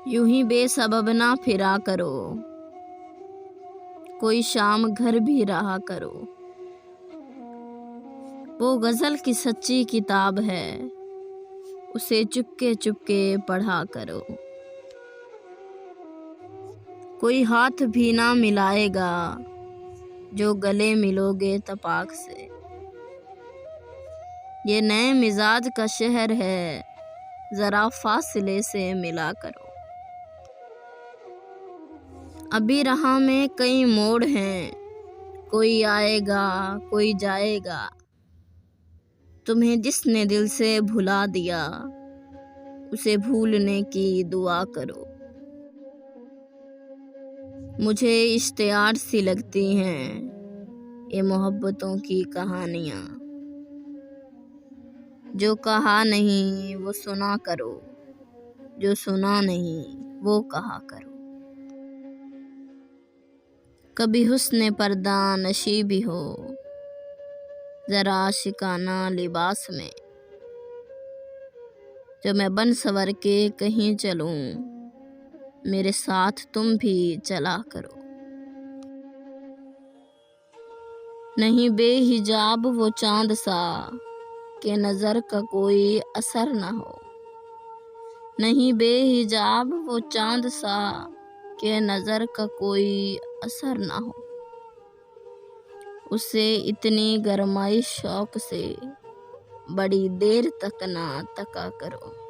यूं ही बेसबब ना फिरा करो, कोई शाम घर भी रहा करो। वो गजल की सच्ची किताब है, उसे चुपके चुपके पढ़ा करो। कोई हाथ भी ना मिलाएगा, जो गले मिलोगे तपाक से। ये नए मिजाज का शहर है, जरा फासले से मिला करो। अभी राह में कई मोड़ हैं, कोई आएगा कोई जाएगा। तुम्हें जिसने दिल से भुला दिया, उसे भूलने की दुआ करो। मुझे इश्तियार सी लगती हैं ये मोहब्बतों की कहानियाँ। जो कहा नहीं वो सुना करो, जो सुना नहीं वो कहा करो। कभी हुस्न पर्दा नशी भी हो, जरा आशिकाना लिबास में। जो मैं बन सवर के कहीं चलूं, मेरे साथ तुम भी चला करो। नहीं बेहिजाब वो चांद सा, के नज़र का कोई असर ना हो। नहीं बेहिजाब वो चांद सा, के नज़र का कोई असर ना हो। उसे इतनी गरमाई शौक से, बड़ी देर तक ना तका करो।